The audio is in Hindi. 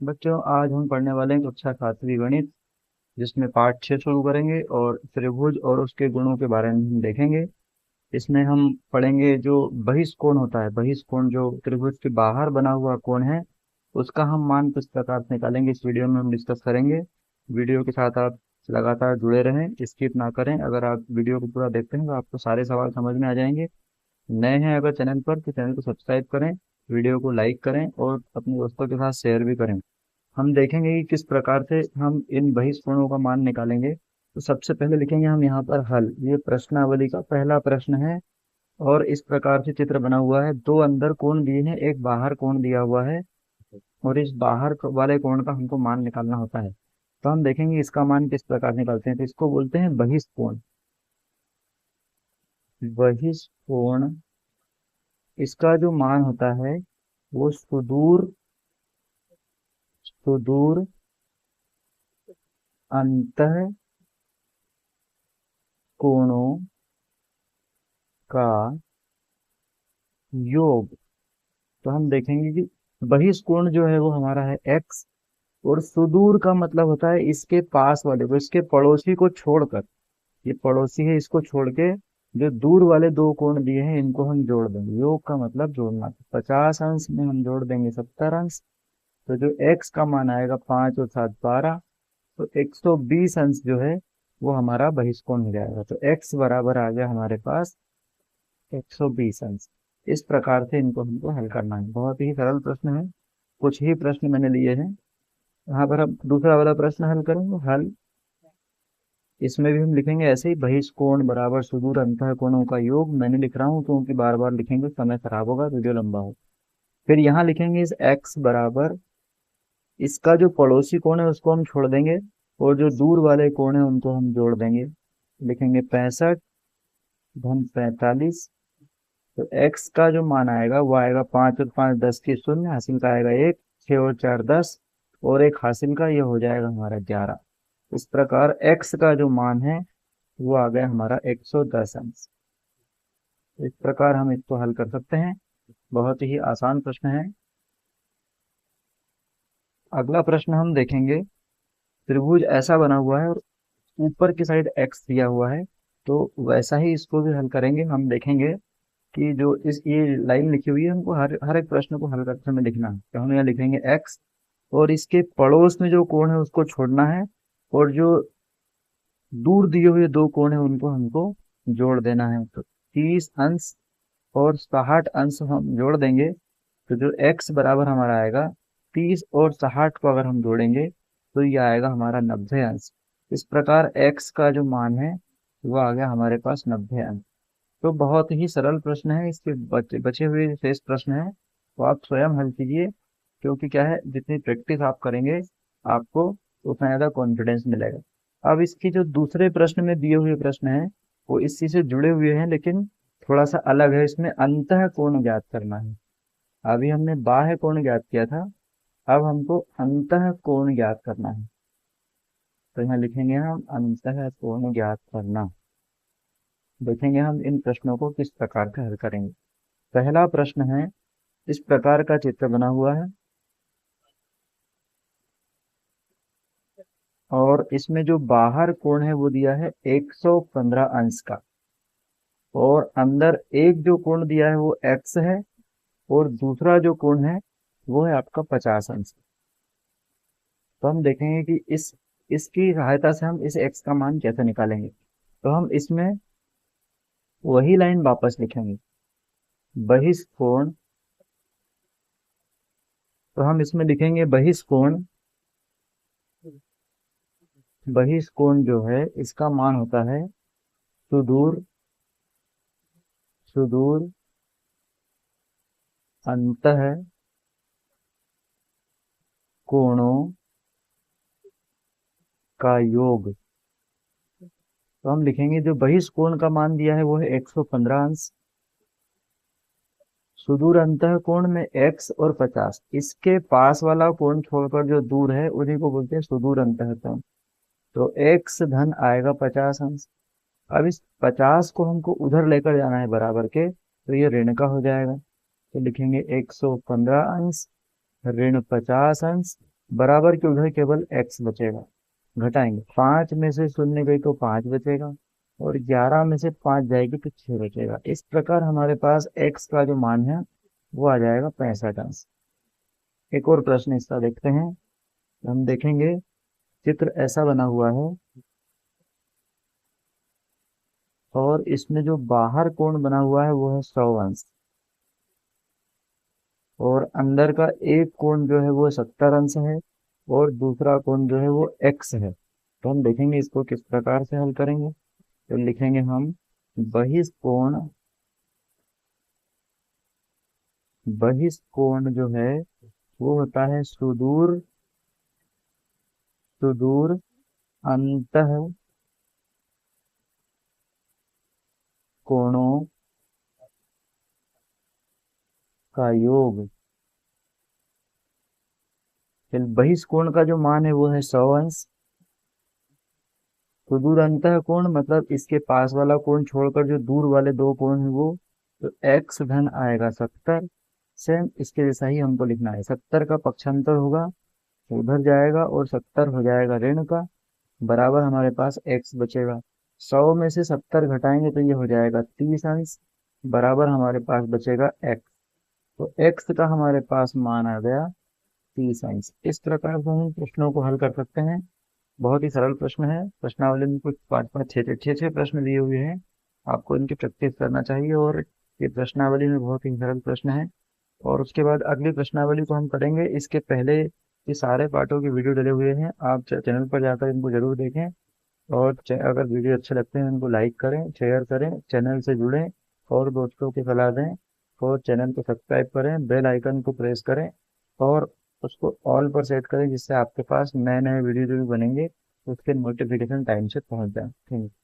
बच्चों, आज हम पढ़ने वाले हैं कक्षा 7वीं गणित, जिसमें पाठ 6 शुरू करेंगे और त्रिभुज और उसके गुणों के बारे में हम देखेंगे। इसमें हम पढ़ेंगे जो बहिष्कोण होता है। बहिष्कोण जो त्रिभुज के बाहर बना हुआ कोण है, उसका हम मान किस प्रकार से निकालेंगे, इस वीडियो में हम डिस्कस करेंगे। वीडियो के साथ आप लगातार जुड़े रहें, स्किप ना करें। अगर आप वीडियो को पूरा देखते हैं तो आपको सारे सवाल समझ में आ जाएंगे। नए हैं अगर चैनल पर, तो चैनल को सब्सक्राइब करें, वीडियो को लाइक करें और अपने दोस्तों के साथ शेयर भी करें। हम देखेंगे कि किस प्रकार से हम इन बहिष्कोणों का मान निकालेंगे। तो सबसे पहले लिखेंगे हम यहाँ पर हल। ये प्रश्नावली का पहला प्रश्न है और इस प्रकार से चित्र बना हुआ है। दो अंदर कोण दिए हैं, एक बाहर कोण दिया हुआ है और इस बाहर वाले कोण का हमको मान निकालना होता है। तो हम देखेंगे इसका मान किस प्रकार निकालते हैं। तो इसको बोलते हैं बहिष्कोण। बहिष्कोण, इसका जो मान होता है वो सुदूर सुदूर अंतः कोणों का योग। तो हम देखेंगे कि बहिष्कोण जो है वो हमारा है x, और सुदूर का मतलब होता है इसके पास वाले को, इसके पड़ोसी को छोड़कर। ये पड़ोसी है, इसको छोड़ के जो दूर वाले दो कोण दिए हैं इनको हम जोड़ देंगे। योग का मतलब जोड़ना। 50 अंश में हम जोड़ देंगे 70 अंश। तो जो x का मान आएगा 5 और 7 12, तो 120 अंश जो है वो हमारा बहिष्कोण हो जाएगा। तो x बराबर आ गया हमारे पास 120 अंश। इस प्रकार से इनको हमको हल करना है। बहुत ही सरल प्रश्न है, कुछ ही प्रश्न मैंने लिए हैं। यहाँ पर हम दूसरा वाला प्रश्न हल करेंगे। हल, इसमें भी हम लिखेंगे ऐसे ही, बहिष्कोण बराबर सुदूर अंतः कोणों का योग। मैंने लिख रहा हूँ क्योंकि बार बार लिखेंगे समय खराब होगा, वीडियो लंबा हो। फिर यहाँ लिखेंगे इस x बराबर, इसका जो पड़ोसी कोण है उसको हम छोड़ देंगे और जो दूर वाले कोण है उनको हम जोड़ देंगे। लिखेंगे 65 धन 45। तो x का जो मान आएगा वो आएगा 5 और 5 10 की शून्य, हासिल का आएगा 1, 6 और 4 10 और एक हासिल का, ये हो जाएगा हमारा 11। इस प्रकार x का जो मान है वो आ गया हमारा 110 अंश। इस प्रकार हम इसको हल कर सकते हैं। बहुत ही आसान प्रश्न है। अगला प्रश्न हम देखेंगे। त्रिभुज ऐसा बना हुआ है और ऊपर की साइड x दिया हुआ है, तो वैसा ही इसको भी हल करेंगे। हम देखेंगे कि जो इस ये लाइन लिखी हुई है, हमको हर हर एक प्रश्न को हल करते समय लिखना है। तो हम यहाँ लिखेंगे x और इसके पड़ोस में जो कोण है उसको छोड़ना है, और जो दूर दिए हुए दो कोण है उनको हमको जोड़ देना है। तो 30 अंश और 60 अंश हम जोड़ देंगे। तो जो x बराबर हमारा आएगा 30 और 60 को अगर हम जोड़ेंगे तो ये आएगा हमारा 90 अंश। इस प्रकार x का जो मान है वो आ गया हमारे पास 90 अंश। तो बहुत ही सरल प्रश्न है। इसके बचे बचे हुए शेष प्रश्न है तो आप स्वयं हल कीजिए, क्योंकि क्या है, जितनी प्रैक्टिस आप करेंगे आपको उतना ज़्यादा कॉन्फिडेंस मिलेगा। अब इसकी जो दूसरे प्रश्न में दिए हुए प्रश्न है वो इसी से जुड़े हुए हैं, लेकिन थोड़ा सा अलग है। इसमें अंतः कोण ज्ञात करना है। अभी हमने बाह्य कोण ज्ञात किया था, अब हमको अंतः कोण ज्ञात करना है। तो यहाँ लिखेंगे हम अंतः कोण ज्ञात करना। देखेंगे हम इन प्रश्नों को किस प्रकार से हल करेंगे। पहला प्रश्न है, इस प्रकार का चित्र बना हुआ है और इसमें जो बाहर कोण है वो दिया है 115 अंश का, और अंदर एक जो कोण दिया है वो x है और दूसरा जो कोण है वो है आपका 50 अंश। तो हम देखेंगे कि इस इसकी सहायता से हम इस x का मान कैसे निकालेंगे। तो हम इसमें वही लाइन वापस लिखेंगे, बहिष्कोण। तो हम इसमें लिखेंगे बहिष्कोण। बहिष्कोण जो है इसका मान होता है सुदूर सुदूर अंतः कोणों का योग। तो हम लिखेंगे जो बहिष्कोण का मान दिया है वो है 115 अंश। सुदूर अंतः कोण में x और 50, इसके पास वाला कोण छोड़कर जो दूर है उन्हीं को बोलते हैं सुदूर अंतः कोण। तो x धन आएगा 50 अंश। अब इस 50 को हमको उधर लेकर जाना है बराबर के, तो ये ऋण का हो जाएगा। तो लिखेंगे 115 अंश ऋण 50 अंश। बराबर के उधर केवल x बचेगा। घटाएंगे, 5 में से शून्य गई तो 5 बचेगा, और 11 में से 5 जाएगी तो 6 बचेगा। इस प्रकार हमारे पास x का जो मान है वो आ जाएगा 65 अंश। एक और प्रश्न इसका देखते हैं। हम देखेंगे चित्र ऐसा बना हुआ है, और इसमें जो बाहर कोण बना हुआ है वो है 100 अंश, और अंदर का एक कोण जो है वो 70 अंश है, और दूसरा कोण जो है वो x है। तो हम देखेंगे इसको किस प्रकार से हल करेंगे। तो लिखेंगे हम बहिष्कोण, बहिष्कोण जो है वो होता है सुदूर, सुदूर अंतः कोणों का योग। फिर बहिष्कोण का जो मान है वो है 100 अंश। सुदूर अंतः कोण मतलब इसके पास वाला कोण छोड़कर जो दूर वाले दो कोण है वो, तो x धन आएगा 70। सेम इसके जैसा ही हमको लिखना है, 70 का पक्षांतर होगा तो उधर जाएगा, और 70 हो जाएगा ऋण का, बराबर हमारे पास x बचेगा। 100 में से 70 घटाएंगे तो ये हो जाएगा 30 अंश, बराबर हमारे पास बचेगा x। तो x का हमारे पास मान आ गया 30 अंश। इस प्रकार से हम प्रश्नों को हल कर सकते हैं। बहुत ही सरल प्रश्न है। प्रश्नावली में कुछ 5-5 6-6 प्रश्न दिए हुए हैं, आपको इनकी प्रैक्टिस करना चाहिए। और ये प्रश्नावली में बहुत ही सरल प्रश्न है। और उसके बाद अगली प्रश्नावली को हम करेंगे, इसके पहले ये सारे पार्टों के वीडियो डले हुए हैं, आप चैनल पर जाकर इनको जरूर देखें। और अगर वीडियो अच्छे लगते हैं इनको लाइक करें, शेयर करें, चैनल से जुड़ें और दोस्तों को सलाह दें। और चैनल को सब्सक्राइब करें, बेल आइकन को प्रेस करें, और उसको ऑल पर सेट करें, जिससे आपके पास नए नए वीडियो जो भी बनेंगे उसके नोटिफिकेशन टाइम से पहुंच जाए। Thank you.